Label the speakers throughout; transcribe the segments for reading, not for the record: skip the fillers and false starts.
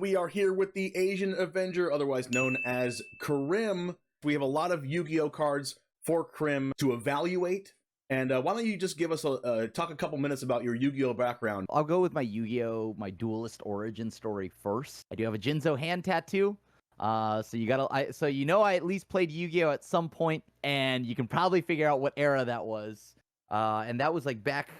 Speaker 1: We are here with the Asian Avenger, otherwise known as Krim. We have a lot of Yu-Gi-Oh cards for Krim to evaluate. And why don't you just give us talk a couple minutes about your Yu-Gi-Oh background?
Speaker 2: I'll go with my Yu-Gi-Oh, my duelist origin story first. I do have a Jinzo hand tattoo. So you know I at least played Yu-Gi-Oh at some point, and you can probably figure out what era that was. And that was like back,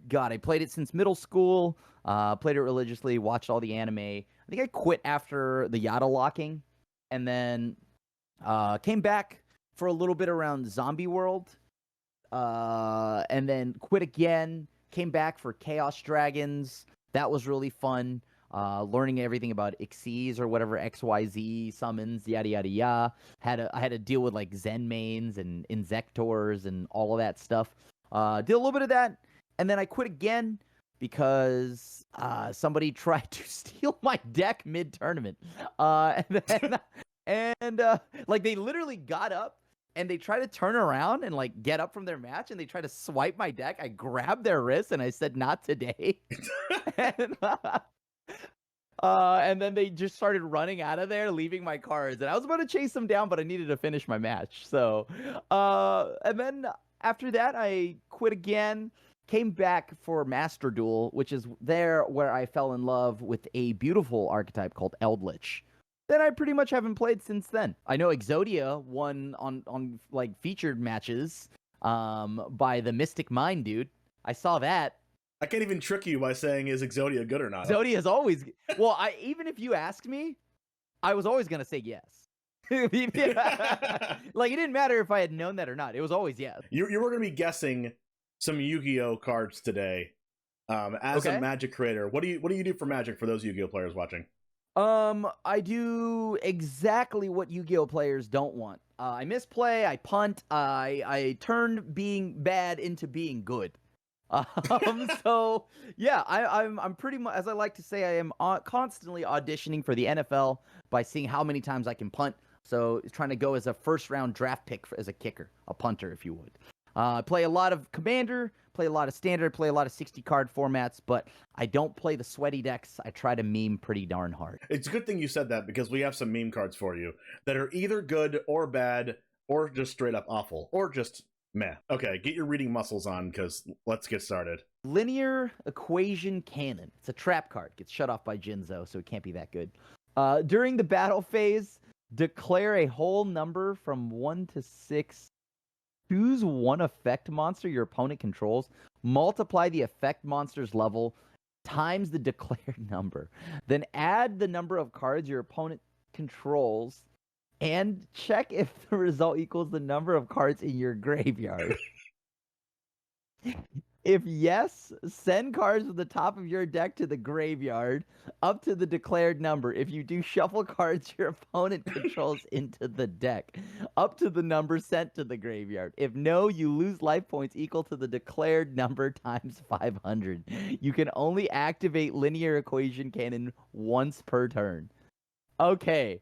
Speaker 2: God, I played it since middle school. Played it religiously, watched all the anime. I think I quit after the Yada locking, and then came back for a little bit around Zombie World, and then quit again. Came back for Chaos Dragons. That was really fun. Learning everything about Xyz or whatever XYZ summons, yada yada yada. I had to deal with like Zen mains and Insectors and all of that stuff. Did a little bit of that, and then I quit again because somebody tried to steal my deck mid-tournament. And like they literally got up and they tried to turn around and like get up from their match and they tried to swipe my deck. I grabbed their wrist and I said, "Not today." And then they just started running out of there, leaving my cards. And I was about to chase them down, but I needed to finish my match. So, and then after that, I quit again. Came back for Master Duel, which is there where I fell in love with a beautiful archetype called Eldritch. That I pretty much haven't played since then. I know Exodia won on like featured matches by the Mystic Mind dude. I saw that.
Speaker 1: I can't even trick you by saying, is Exodia good or not?
Speaker 2: Exodia is always... Well, even if you asked me, I was always going to say yes. Like, it didn't matter if I had known that or not. It was always yes.
Speaker 1: You were going to be guessing some Yu-Gi-Oh cards today. As a Magic creator, what do you do for Magic for those Yu-Gi-Oh players watching?
Speaker 2: I do exactly what Yu-Gi-Oh players don't want. I misplay, I punt, I turn being bad into being good. So yeah, I'm pretty much, as I like to say, I am constantly auditioning for the NFL by seeing how many times I can punt. So trying to go as a first round draft pick as a kicker, a punter, if you would. Play a lot of Commander, play a lot of Standard, play a lot of 60 card formats, but I don't play the sweaty decks. I try to meme pretty darn hard.
Speaker 1: It's a good thing you said that because we have some meme cards for you that are either good or bad or just straight up awful or just meh. Okay, get your reading muscles on because let's get started.
Speaker 2: Linear Equation Cannon. It's a trap card. Gets shut off by Jinzo, so it can't be that good. During the battle phase, declare a whole number from 1 to 6. Choose one effect monster your opponent controls. Multiply the effect monster's level times the declared number. Then add the number of cards your opponent controls and check if the result equals the number of cards in your graveyard. If yes, send cards from the top of your deck to the graveyard up to the declared number. If you do, shuffle cards your opponent controls into the deck up to the number sent to the graveyard. If no, you lose life points equal to the declared number times 500. You can only activate Linear Equation Cannon once per turn. Okay.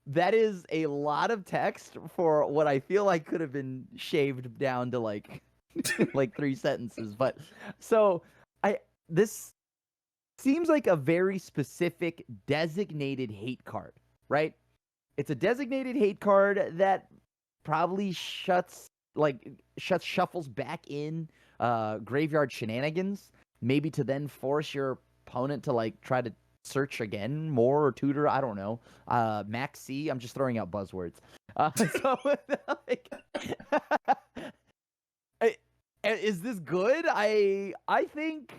Speaker 2: That is a lot of text for what I feel like could have been shaved down to like 3 sentences. But so this seems like a very specific designated hate card, right? It's a designated hate card that probably shuffles back in graveyard shenanigans, maybe to then force your opponent to like try to search again more or tutor. I don't know. Max C. I'm just throwing out buzzwords. Is this good? I think.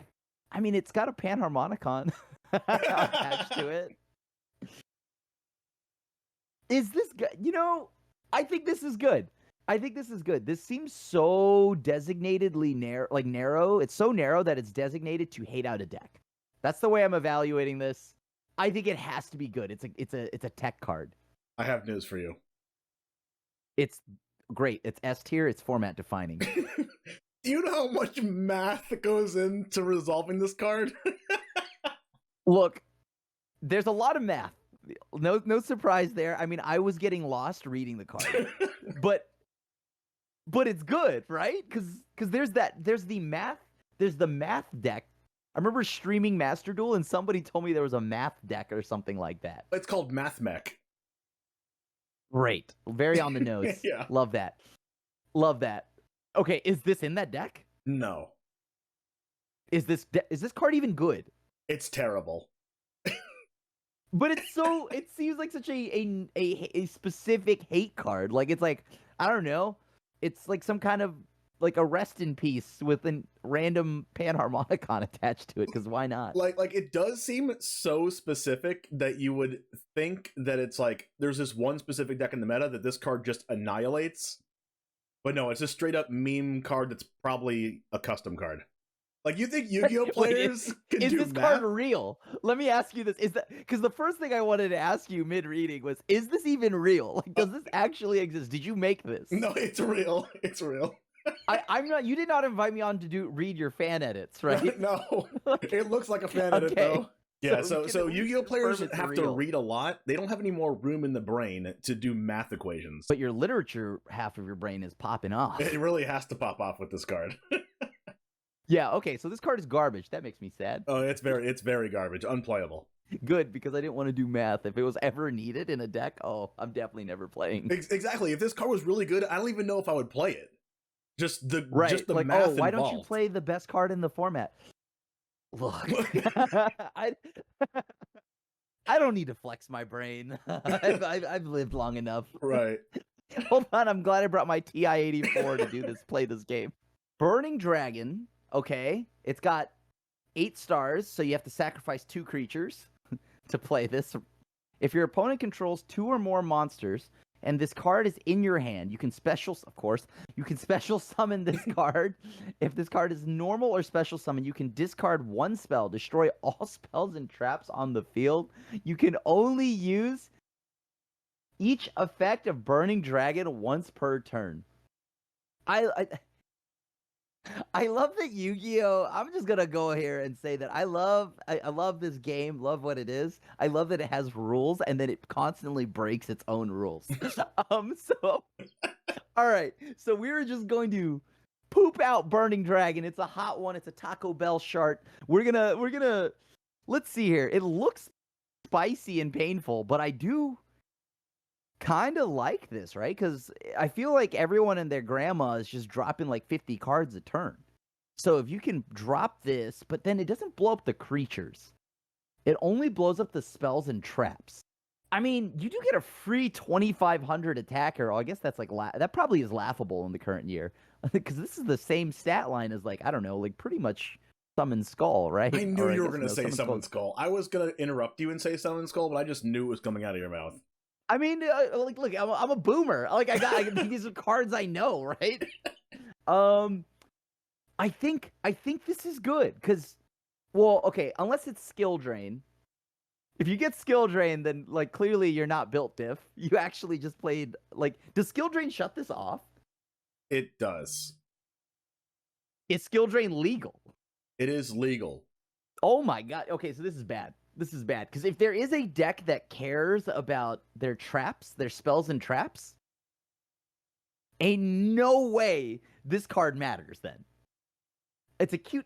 Speaker 2: I mean, it's got a Panharmonicon attached to it. Is this good? You know, I think this is good. This seems so designatedly narrow. It's so narrow that it's designated to hate out a deck. That's the way I'm evaluating this. I think it has to be good. It's a tech card.
Speaker 1: I have news for you.
Speaker 2: It's great. It's S tier. It's format defining.
Speaker 1: Do you know how much math goes into resolving this card?
Speaker 2: Look, there's a lot of math. No surprise there. I mean, I was getting lost reading the card, but it's good, right? Because there's the math deck I remember streaming Master Duel, and somebody told me there was a math deck or something like that.
Speaker 1: It's called MathMech.
Speaker 2: Great. Very on the nose.
Speaker 1: Yeah.
Speaker 2: Love that. Love that. Okay, is this in that deck?
Speaker 1: No.
Speaker 2: Is this card even good?
Speaker 1: It's terrible.
Speaker 2: But it's so, it seems like such a specific hate card. Like, it's like, I don't know. It's like some kind of, like, a rest in peace with a random panharmonicon attached to it, because why not?
Speaker 1: Like it does seem so specific that you would think that it's like, there's this one specific deck in the meta that this card just annihilates. But no, it's a straight up meme card that's probably a custom card. Like, you think Yu-Gi-Oh players can do math?
Speaker 2: Is this card real? Let me ask you this. Is that, because the first thing I wanted to ask you mid-reading was, is this even real? Like, does this actually exist? Did you make this?
Speaker 1: No, it's real. It's real.
Speaker 2: I'm not, you did not invite me on to read your fan edits, right?
Speaker 1: No. It looks like a fan edit, though. Yeah, so Yu-Gi-Oh players have to read a lot. They don't have any more room in the brain to do math equations.
Speaker 2: But your literature half of your brain is popping off.
Speaker 1: It really has to pop off with this card.
Speaker 2: Yeah, okay, so this card is garbage. That makes me sad.
Speaker 1: Oh, it's very garbage. Unplayable.
Speaker 2: Good, because I didn't want to do math. If it was ever needed in a deck, oh, I'm definitely never playing.
Speaker 1: Exactly. If this card was really good, I don't even know if I would play it. Just the
Speaker 2: like,
Speaker 1: math
Speaker 2: oh, why
Speaker 1: involved.
Speaker 2: don't you play the best card in the format? Look, I don't need to flex my brain. I've lived long enough.
Speaker 1: Right.
Speaker 2: Hold on, I'm glad I brought my TI-84 to do this. Play this game. Burning Dragon. Okay, it's got 8 stars, so you have to sacrifice 2 creatures to play this. If your opponent controls 2 or more monsters, and this card is in your hand, you can special summon this card. If this card is normal or special summon, you can discard 1 spell, destroy all spells and traps on the field. You can only use each effect of Burning Dragon once per turn. I love that Yu-Gi-Oh! I'm just gonna go here and say that I love this game, love what it is. I love that it has rules and that it constantly breaks its own rules. So all right, so we were just going to poop out Burning Dragon. It's a hot one. It's a Taco Bell shart. We're gonna let's see here. It looks spicy and painful, but I do kind of like this, right? Because I feel like everyone and their grandma is just dropping like 50 cards a turn. So if you can drop this, but then it doesn't blow up the creatures. It only blows up the spells and traps. I mean, you do get a free 2,500 attacker. I guess that's like, that probably is laughable in the current year. Because this is the same stat line as, like, I don't know, like pretty much Summon Skull, right?
Speaker 1: I knew you were going to say Summon Skull. I was going to interrupt you and say Summon Skull, but I just knew it was coming out of your mouth.
Speaker 2: I mean, like, look, I'm a boomer. Like, these are cards I know, right? I think this is good because, well, okay, unless it's skill drain. If you get skill drain, then like clearly you're not built diff. You actually just played like. Does skill drain shut this off?
Speaker 1: It does.
Speaker 2: Is skill drain legal?
Speaker 1: It is legal.
Speaker 2: Oh my god. Okay, so this is bad. This is bad because if there is a deck that cares about their traps, their spells and traps, ain't no way this card matters. Then it's a cute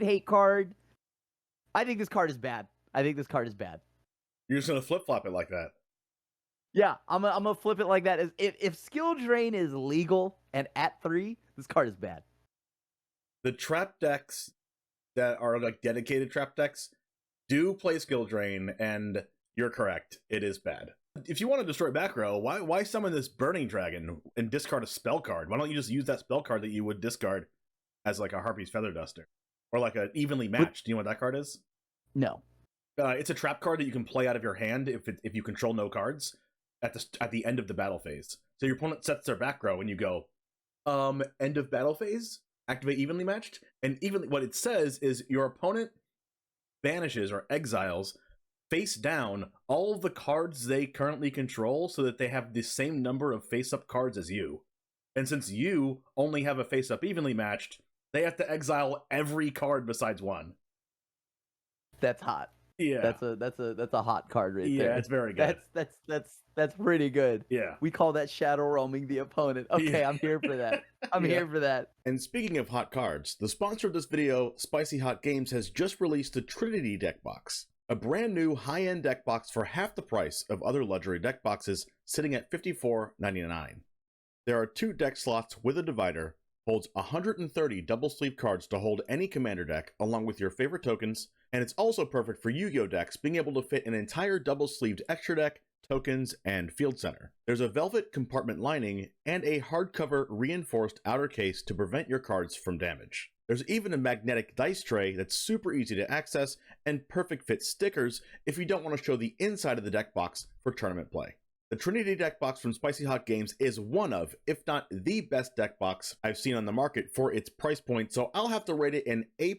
Speaker 2: hate card. I think this card is bad. You're
Speaker 1: just gonna flip flop it like that.
Speaker 2: Yeah, I'm gonna flip it like that. If skill drain is legal and at 3, this card is bad.
Speaker 1: The trap decks that are like dedicated trap decks do play skill drain, and you're correct. It is bad. If you want to destroy back row, why summon this Burning Dragon and discard a spell card? Why don't you just use that spell card that you would discard as like a Harpy's Feather Duster or like a Evenly Matched? Do you know what that card is?
Speaker 2: No.
Speaker 1: It's a trap card that you can play out of your hand if you control no cards at the end of the battle phase. So your opponent sets their back row, and you go, end of battle phase, activate Evenly Matched, and what it says is your opponent banishes or exiles face down all of the cards they currently control so that they have the same number of face-up cards as you. And since you only have a face-up Evenly Matched, they have to exile every card besides one.
Speaker 2: That's hot.
Speaker 1: Yeah.
Speaker 2: That's a hot card right
Speaker 1: Yeah,
Speaker 2: there.
Speaker 1: it's very good.
Speaker 2: That's pretty good.
Speaker 1: Yeah.
Speaker 2: We call that shadow roaming the opponent. Okay,
Speaker 1: Yeah.
Speaker 2: I'm here for that. I'm
Speaker 1: Yeah.
Speaker 2: here for that.
Speaker 1: And speaking of hot cards, the sponsor of this video, Spicy Hot Games, has just released the Trinity deck box, a brand new high-end deck box for half the price of other luxury deck boxes, sitting at $54.99. There are 2 deck slots with a divider, holds 130 double sleeve cards to hold any commander deck along with your favorite tokens, and it's also perfect for Yu-Gi-Oh decks, being able to fit an entire double sleeved extra deck, tokens, and field center. There's a velvet compartment lining and a hardcover reinforced outer case to prevent your cards from damage. There's even a magnetic dice tray that's super easy to access and perfect fit stickers if you don't want to show the inside of the deck box for tournament play. The Trinity deck box from Spicy Hot Games is one of, if not the best deck box I've seen on the market for its price point, so I'll have to rate it an A+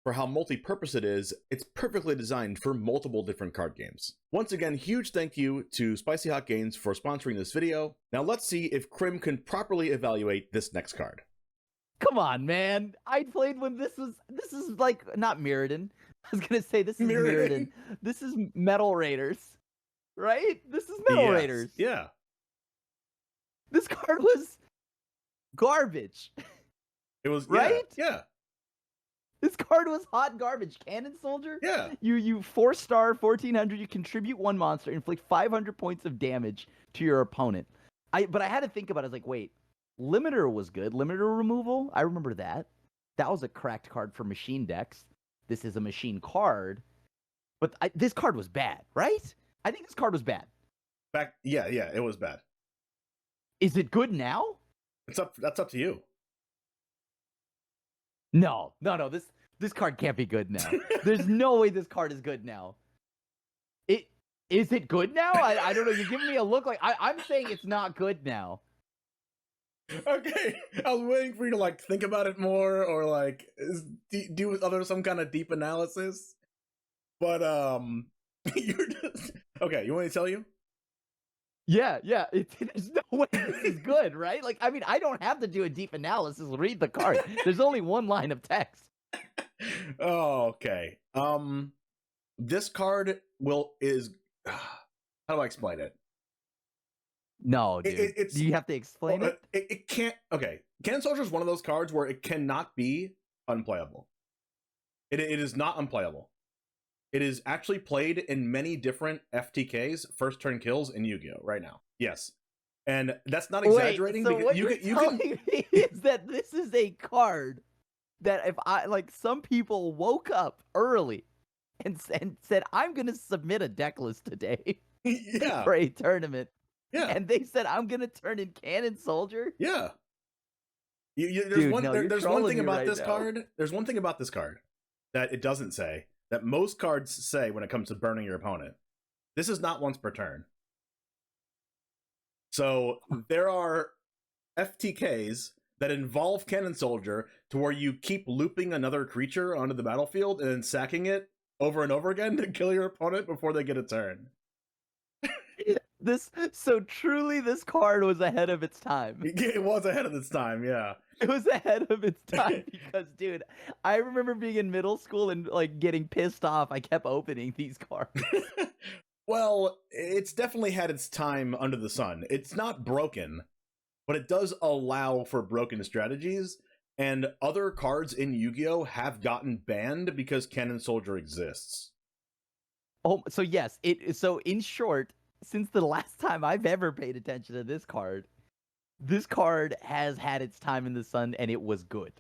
Speaker 1: for how multi-purpose it is. It's perfectly designed for multiple different card games. Once again, huge thank you to Spicy Hot Games for sponsoring this video. Now let's see if Crim can properly evaluate this next card.
Speaker 2: Come on, man. I played when this is like not Mirrodin. I was gonna say this is Mirrodin. This is Metal Raiders. Right? This is Metal Raiders.
Speaker 1: Yeah.
Speaker 2: This card was garbage.
Speaker 1: It was
Speaker 2: right?
Speaker 1: Yeah.
Speaker 2: This card was hot garbage. Cannon Soldier?
Speaker 1: Yeah.
Speaker 2: You 4-star, 1400, you contribute 1 monster, inflict 500 points of damage to your opponent. But I had to think about it. I was like, wait, Limiter was good. Limiter removal? I remember that. That was a cracked card for machine decks. This is a machine card. But this card was bad, right? I think this card was bad.
Speaker 1: Yeah, it was bad.
Speaker 2: Is it good now?
Speaker 1: That's up to you.
Speaker 2: No. This card can't be good now. There's no way this card is good now. Is it good now? I don't know. You're giving me a look like I'm saying it's not good now.
Speaker 1: Okay, I was waiting for you to like think about it more or like do some kind of deep analysis. But you're just okay. You want me to tell you?
Speaker 2: Yeah. There's no way this is good, right? Like, I mean, I don't have to do a deep analysis. Read the card. There's only 1 line of text.
Speaker 1: Oh, okay. This card is how do I explain it?
Speaker 2: No, dude. Do you have to explain it?
Speaker 1: It can't. Okay, Cannon Soldier is one of those cards where it cannot be unplayable. It is not unplayable. It is actually played in many different FTKs, first turn kills, in Yu-Gi-Oh right now. Yes, and that's not exaggerating.
Speaker 2: Wait, so what
Speaker 1: you're telling
Speaker 2: me is that this is a card that if some people woke up early and said, I'm gonna submit a deck list today for a tournament. Yeah. And they said, I'm going to turn in Cannon Soldier?
Speaker 1: Yeah. There's one thing about this card. There's one thing about this card that it doesn't say, that most cards say when it comes to burning your opponent. This is not once per turn. So there are FTKs that involve Cannon Soldier to where you keep looping another creature onto the battlefield and then sacking it over and over again to kill your opponent before they get a turn.
Speaker 2: So truly this card was ahead of its time.
Speaker 1: It was ahead of its time, yeah.
Speaker 2: It was ahead of its time because, dude, I remember being in middle school and like getting pissed off. I kept opening these cards.
Speaker 1: Well, it's definitely had its time under the sun. It's not broken, but it does allow for broken strategies, and other cards in Yu-Gi-Oh have gotten banned because Cannon Soldier exists.
Speaker 2: Oh, so yes, so in short, since the last time I've ever paid attention to this card has had its time in the sun, and it was good.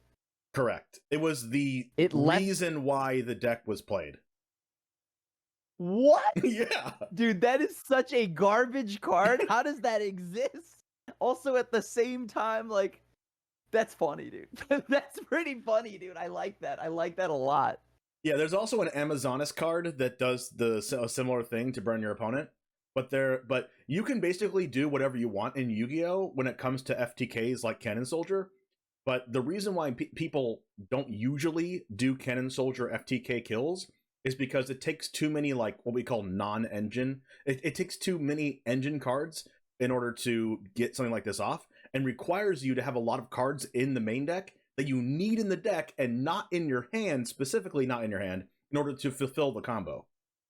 Speaker 1: Correct. It was the reason why the deck was played.
Speaker 2: What?
Speaker 1: Yeah.
Speaker 2: Dude, that is such a garbage card. How does that exist? Also, at the same time, like, that's funny, dude. That's pretty funny, dude. I like that. I like that a lot.
Speaker 1: Yeah, there's also an Amazonas card that does a similar thing to burn your opponent. But you can basically do whatever you want in Yu-Gi-Oh when it comes to FTKs like Cannon Soldier. But the reason why people don't usually do Cannon Soldier FTK kills is because it takes too many, like, what we call non-engine. It takes too many engine cards in order to get something like this off, and requires you to have a lot of cards in the main deck that you need in the deck and not in your hand, specifically not in your hand, in order to fulfill the combo.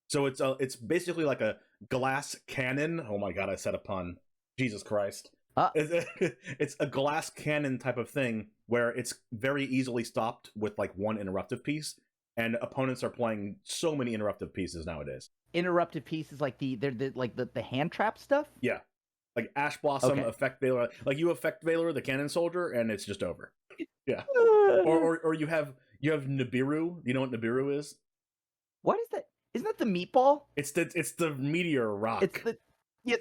Speaker 1: So it's basically like a glass cannon. Oh my god, I said a pun. Jesus Christ. It's a glass cannon type of thing where it's very easily stopped with like one interruptive piece, and opponents are playing so many interruptive pieces nowadays.
Speaker 2: Interruptive pieces like the hand trap stuff?
Speaker 1: Yeah. Like Ash Blossom,
Speaker 2: Okay.
Speaker 1: Effect Veiler. Like you Effect Veiler the Cannon Soldier, and it's just over. Yeah. Or you have Nibiru. You know what Nibiru is?
Speaker 2: What is that? Isn't that the meatball?
Speaker 1: It's the meteor rock.
Speaker 2: It's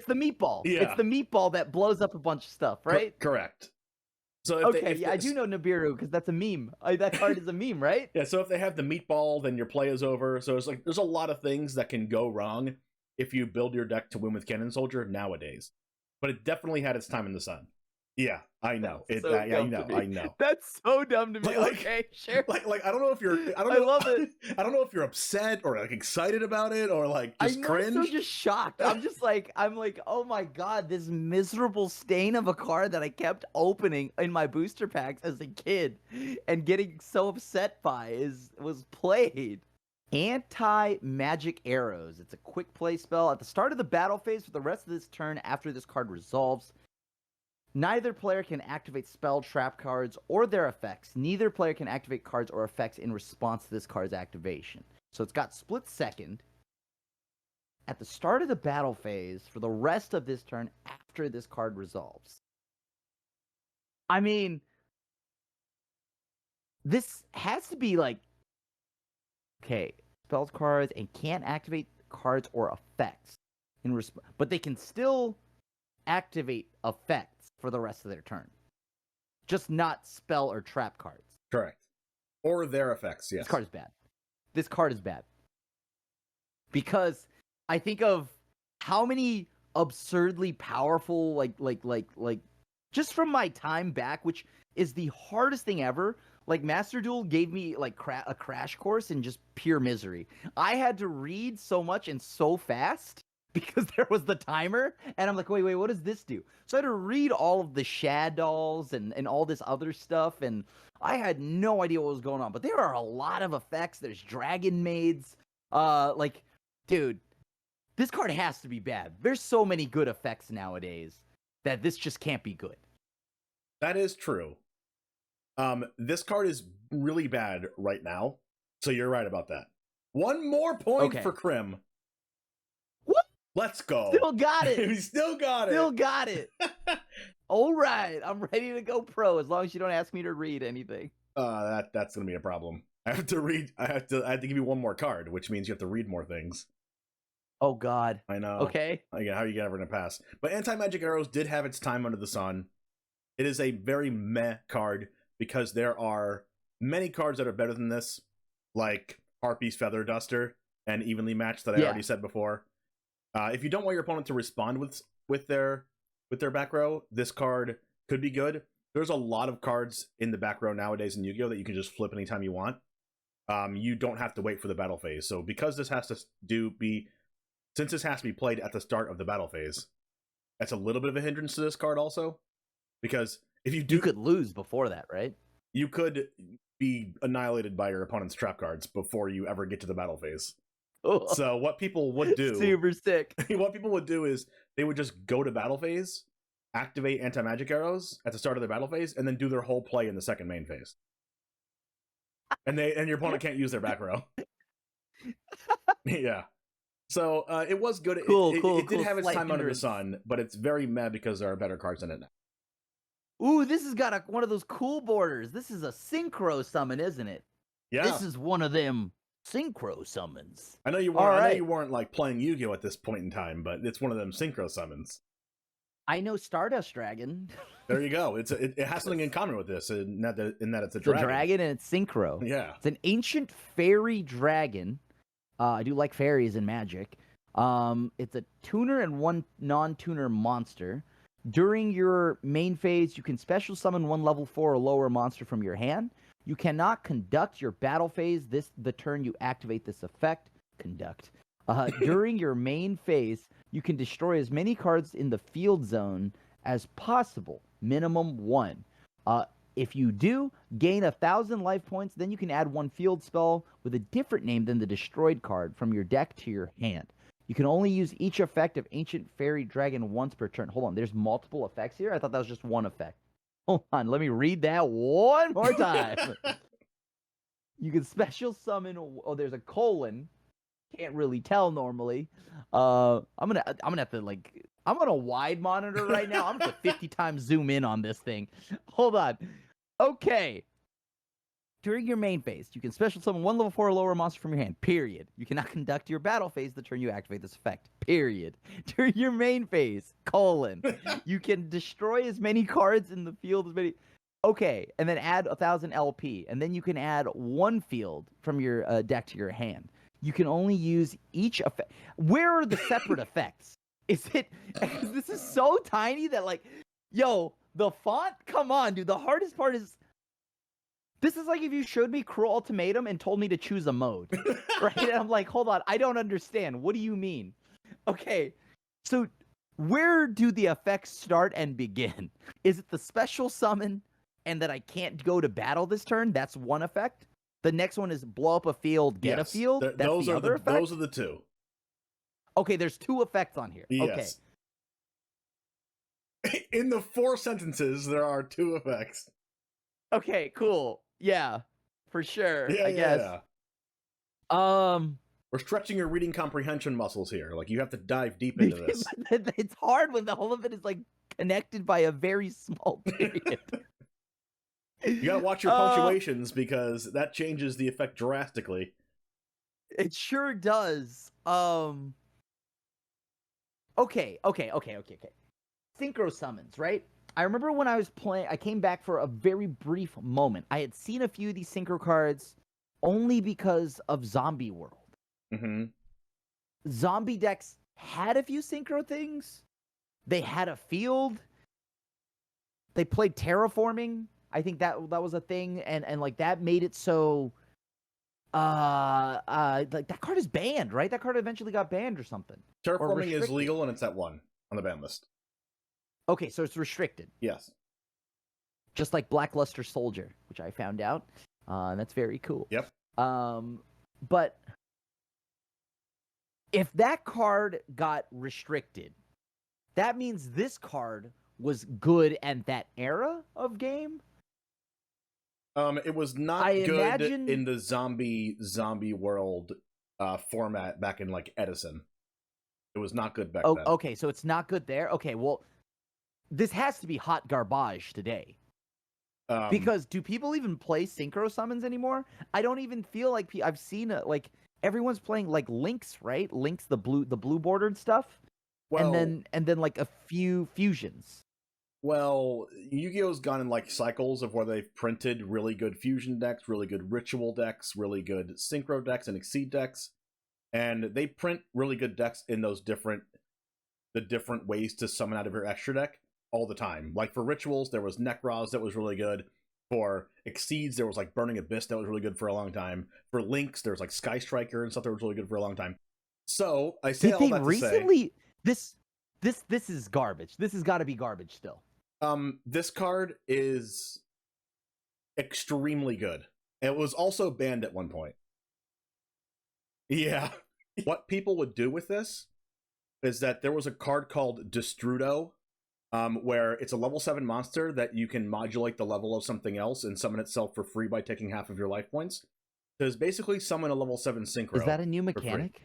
Speaker 2: the meatball.
Speaker 1: Yeah.
Speaker 2: It's the meatball that blows up a bunch of stuff, right?
Speaker 1: Correct. So
Speaker 2: I do know Nibiru because that's a meme. That card is a meme, right?
Speaker 1: Yeah, so if they have the meatball, then your play is over. So it's like there's a lot of things that can go wrong if you build your deck to win with Cannon Soldier nowadays. But it definitely had its time in the sun. Yeah, I know. I know.
Speaker 2: That's so dumb to me. Okay, sure.
Speaker 1: Like I don't know if you're. I love it. I don't know if you're upset or like excited about it or like just cringe.
Speaker 2: I'm so just shocked. I'm like, oh my god, this miserable stain of a card that I kept opening in my booster packs as a kid and getting so upset by was played. Anti-Magic Arrows. It's a quick play spell at the start of the battle phase for the rest of this turn after this card resolves. Neither player can activate spell, trap cards, or their effects. Neither player can activate cards or effects in response to this card's activation. So it's got split second at the start of the battle phase for the rest of this turn after this card resolves. I mean, this has to be like, okay, spells cards and can't activate cards or effects but they can still activate effects for the rest of their turn. Just not spell or trap cards.
Speaker 1: Correct. Or their effects, yes.
Speaker 2: This card is bad. Because I think of how many absurdly powerful, like just from my time back, which is the hardest thing ever. Like, Master Duel gave me, like, a crash course in just pure misery. I had to read so much and so fast because there was the timer, and I'm like, wait, what does this do? So I had to read all of the shadows and all this other stuff, and I had no idea what was going on. But there are a lot of effects. There's Dragon Maids. Dude, this card has to be bad. There's so many good effects nowadays that this just can't be good.
Speaker 1: That is true. This card is really bad right now, so you're right about that. One more point for Krim.
Speaker 2: What?
Speaker 1: Let's go.
Speaker 2: Still got it.
Speaker 1: We still got it.
Speaker 2: All right, I'm ready to go pro as long as you don't ask me to read anything.
Speaker 1: That's gonna be a problem. I have to give you one more card, which means you have to read more things.
Speaker 2: Oh God.
Speaker 1: I know.
Speaker 2: Okay.
Speaker 1: Again, how are you ever gonna pass? But Anti-Magic Arrows did have its time under the sun. It is a very meh card, because there are many cards that are better than this, like Harpy's Feather Duster and Evenly Matched that I already said before. If you don't want your opponent to respond with their back row, this card could be good. There's a lot of cards in the back row nowadays in Yu-Gi-Oh! That you can just flip anytime you want. You don't have to wait for the battle phase. So because this has to since this has to be played at the start of the battle phase, that's a little bit of a hindrance to this card also. Because if you
Speaker 2: could lose before that, right?
Speaker 1: You could be annihilated by your opponent's trap cards before you ever get to the battle phase.
Speaker 2: Oh,
Speaker 1: so what people would do...
Speaker 2: Super sick.
Speaker 1: What people would do is they would just go to battle phase, activate Anti-Magic Arrows at the start of the battle phase, and then do their whole play in the second main phase. And your opponent can't use their back row. Yeah. So it was good. It did have its time under the sun, but it's very meh because there are better cards in it now.
Speaker 2: Ooh, this has got one of those cool borders. This is a synchro summon, isn't it?
Speaker 1: Yeah.
Speaker 2: This is one of them synchro summons.
Speaker 1: I know you weren't like playing Yu-Gi-Oh at this point in time, but it's one of them synchro summons.
Speaker 2: I know Stardust Dragon.
Speaker 1: There you go. It has something in common with this, in that it's a dragon.
Speaker 2: It's a dragon and it's synchro.
Speaker 1: Yeah.
Speaker 2: It's an ancient fairy dragon. I do like fairies in Magic. It's a tuner and one non-tuner monster. During your main phase, you can special summon one level 4 or lower monster from your hand. You cannot conduct your battle phase the turn you activate this effect. During your main phase, you can destroy as many cards in the field zone as possible, minimum 1. If you do, gain 1,000 life points, then you can add one field spell with a different name than the destroyed card from your deck to your hand. You can only use each effect of Ancient Fairy Dragon once per turn. Hold on, there's multiple effects here? I thought that was just one effect. Hold on, let me read that one more time. You can special summon, oh, there's a colon. Can't really tell normally. I'm gonna have to I'm on a wide monitor right now. I'm gonna 50 times zoom in on this thing. Hold on. Okay. During your main phase, you can special summon one level 4 or lower monster from your hand. Period. You cannot conduct your battle phase the turn you activate this effect. Period. During your main phase, colon, you can destroy as many cards in the field as many. Okay, and then add 1,000 LP, and then you can add one field from your deck to your hand. You can only use each effect. Where are the separate effects? Is it? This is so tiny that yo, the font. Come on, dude. The hardest part is. This is like if you showed me Cruel Ultimatum and told me to choose a mode, right? And I'm like, hold on, I don't understand. What do you mean? Okay, so where do the effects start and begin? Is it the special summon and that I can't go to battle this turn? That's one effect. The next one is blow up a field, get a field. That's
Speaker 1: those
Speaker 2: the
Speaker 1: are
Speaker 2: other effect?
Speaker 1: Those are the two.
Speaker 2: Okay, there's two effects on here.
Speaker 1: Yes. Okay. In the 4 sentences, there are 2 effects.
Speaker 2: Okay, cool. Yeah, for sure.
Speaker 1: Yeah,
Speaker 2: I guess.
Speaker 1: Yeah. We're stretching your reading comprehension muscles here. Like, you have to dive deep into this.
Speaker 2: It's hard when the whole of it is connected by a very small period.
Speaker 1: You gotta watch your punctuations because that changes the effect drastically.
Speaker 2: It sure does. Okay. Synchro summons, right? I remember when I was playing, I came back for a very brief moment. I had seen a few of these synchro cards only because of Zombie World.
Speaker 1: Mm-hmm.
Speaker 2: Zombie decks had a few synchro things. They had a field. They played terraforming. I think that was a thing, and that made it so. That card is banned, right? That card eventually got banned or something.
Speaker 1: Terraforming is legal, and it's at 1 on the ban list.
Speaker 2: Okay, so it's restricted.
Speaker 1: Yes.
Speaker 2: Just like Blackluster Soldier, which I found out. That's very cool.
Speaker 1: Yep.
Speaker 2: But if that card got restricted, that means this card was good at that era of game.
Speaker 1: It was not good in the zombie world format back in Edison. It was not good back then.
Speaker 2: Okay, so it's not good there. Okay, well, this has to be hot garbage today. Because do people even play synchro summons anymore? I don't even feel like I've seen everyone's playing Lynx, right? Lynx, the blue bordered stuff,
Speaker 1: well,
Speaker 2: and then a few fusions.
Speaker 1: Well, Yu-Gi-Oh's gone in cycles of where they've printed really good fusion decks, really good ritual decks, really good synchro decks, and exceed decks, and they print really good decks in those different ways to summon out of your extra deck all the time. Like for rituals, there was Nekroz that was really good. For exceeds, there was Burning Abyss that was really good for a long time. For links, there was Sky Striker and stuff that was really good for a long time. So I say all that to say,
Speaker 2: this is garbage. This has got to be garbage still.
Speaker 1: This card is extremely good. It was also banned at one point. Yeah. What people would do with this is that there was a card called Destrudo, where it's a level 7 monster that you can modulate the level of something else and summon itself for free by taking half of your life points. So it's basically summon a level 7 synchro.
Speaker 2: Is that a new mechanic?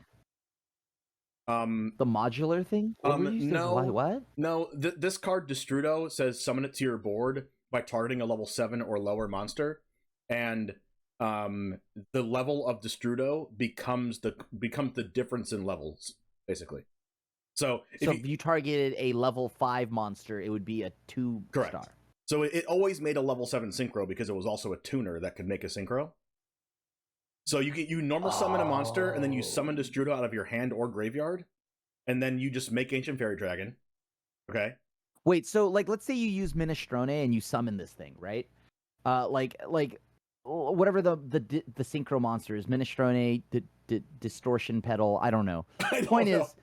Speaker 2: The modular thing?
Speaker 1: No.
Speaker 2: What?
Speaker 1: No, this card, Destrudo, says summon it to your board by targeting a level 7 or lower monster, and the level of Destrudo becomes the difference in levels, basically. So if
Speaker 2: you targeted a level 5 monster, it would be a 2-star.
Speaker 1: Correct. So it always made a level 7 synchro because it was also a tuner that could make a synchro. So you normal summon a monster, and then you summon Destrudo out of your hand or graveyard, and then you just make Ancient Fairy Dragon. Okay?
Speaker 2: Wait, so let's say you use Minestrone and you summon this thing, right? Whatever the synchro monster is, Minestrone, Distortion Pedal, I don't know. Point is,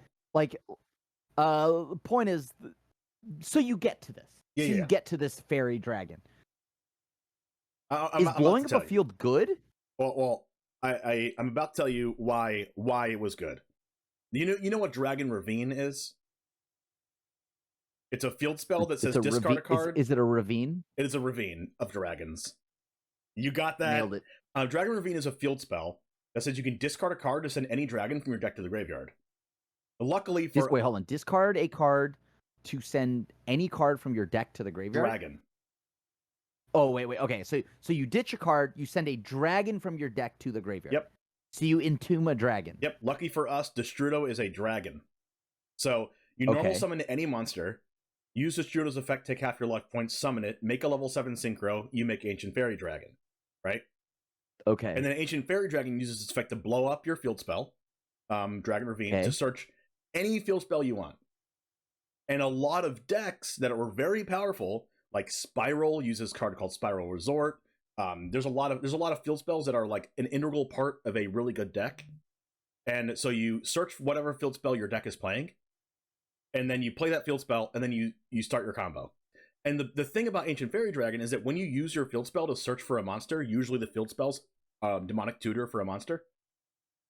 Speaker 2: so you get to this. You get to this fairy dragon.
Speaker 1: I'm
Speaker 2: Is
Speaker 1: about
Speaker 2: blowing
Speaker 1: to
Speaker 2: up
Speaker 1: tell
Speaker 2: a
Speaker 1: you.
Speaker 2: field good?
Speaker 1: Well, I'm about to tell you why it was good. You know what Dragon Ravine is? It's a field spell that says discard a card.
Speaker 2: Is it a ravine?
Speaker 1: It is a ravine of dragons. You got that?
Speaker 2: Nailed it.
Speaker 1: Dragon Ravine is a field spell that says you can discard a card to send any dragon from your deck to the graveyard. Luckily for
Speaker 2: Wait, hold on. Discard a card to send any card from your deck to the graveyard.
Speaker 1: Dragon.
Speaker 2: Oh, wait. Okay, so you ditch a card, you send a dragon from your deck to the graveyard.
Speaker 1: Yep.
Speaker 2: So you entomb a dragon.
Speaker 1: Yep. Lucky for us, Destrudo is a dragon. So you normal summon any monster, use Destrudo's effect, take half your life points, summon it, make a level 7 synchro, you make Ancient Fairy Dragon. Right?
Speaker 2: Okay.
Speaker 1: And then Ancient Fairy Dragon uses its effect to blow up your field spell, Dragon Ravine, to search any field spell you want. And a lot of decks that are very powerful, like Spiral uses a card called Spiral Resort. There's a lot of field spells that are like an integral part of a really good deck. And so you search whatever field spell your deck is playing, and then you play that field spell, and then you start your combo. And the thing about Ancient Fairy Dragon is that when you use your field spell to search for a monster, usually the field spell's Demonic Tutor for a monster,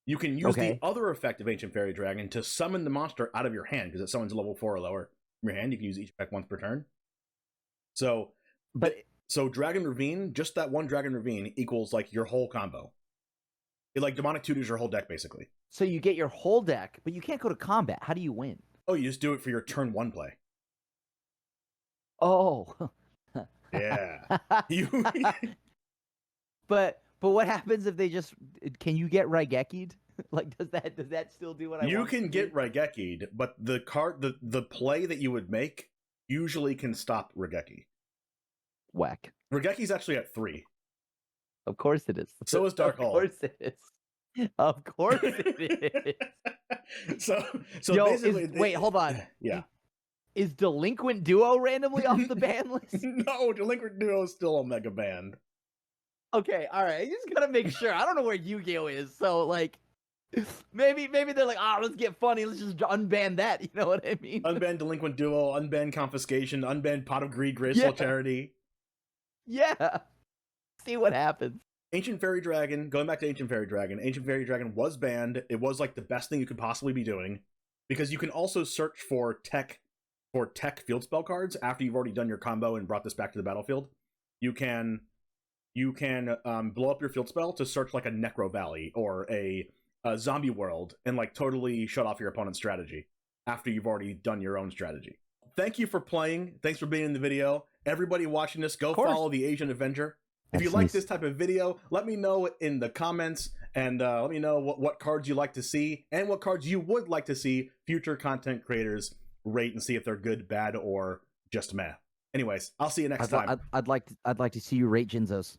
Speaker 1: you can use the other effect of Ancient Fairy Dragon to summon the monster out of your hand, because it summons a level 4 or lower from your hand. You can use each effect once per turn. So Dragon Ravine, just that one Dragon Ravine equals like your whole combo. It like Demonic Tutors your whole deck, basically.
Speaker 2: So you get your whole deck, but you can't go to combat. How do you win?
Speaker 1: Oh, you just do it for your turn 1 play.
Speaker 2: Oh.
Speaker 1: Yeah.
Speaker 2: But what happens if they just... Can you get Raigeki'd? Like, does that still do what I want?
Speaker 1: You can get Raigeki'd, but the play that you would make usually can stop Raigeki.
Speaker 2: Whack.
Speaker 1: Raigeki's actually at 3.
Speaker 2: Of course it is.
Speaker 1: So is Dark Hole.
Speaker 2: Of course it is. Of course it is.
Speaker 1: so
Speaker 2: Yo,
Speaker 1: basically...
Speaker 2: wait, hold on.
Speaker 1: Yeah.
Speaker 2: Is Delinquent Duo randomly off the ban list?
Speaker 1: No, Delinquent Duo is still on Mega Band.
Speaker 2: Okay, all right. I just gotta make sure. I don't know where Yu-Gi-Oh is, so like, maybe they're like, let's get funny. Let's just unban that. You know what I mean?
Speaker 1: Unban Delinquent Duo, unban Confiscation, unban Pot of Greed, Graceful Charity.
Speaker 2: Yeah. See what happens.
Speaker 1: Ancient Fairy Dragon, going back to Ancient Fairy Dragon was banned. It was like the best thing you could possibly be doing, because you can also search for tech field spell cards after you've already done your combo and brought this back to the battlefield. You can blow up your field spell to search like a Necro Valley or a Zombie World and like totally shut off your opponent's strategy after you've already done your own strategy. Thank you for playing. Thanks for being in the video. Everybody watching this, go follow the Asian Avenger. If you like this type of video, let me know in the comments, and let me know what cards you like to see and what cards you would like to see future content creators rate and see if they're good, bad, or just meh. Anyways, I'll see you next time.
Speaker 2: I'd like to see you rate Jinzos.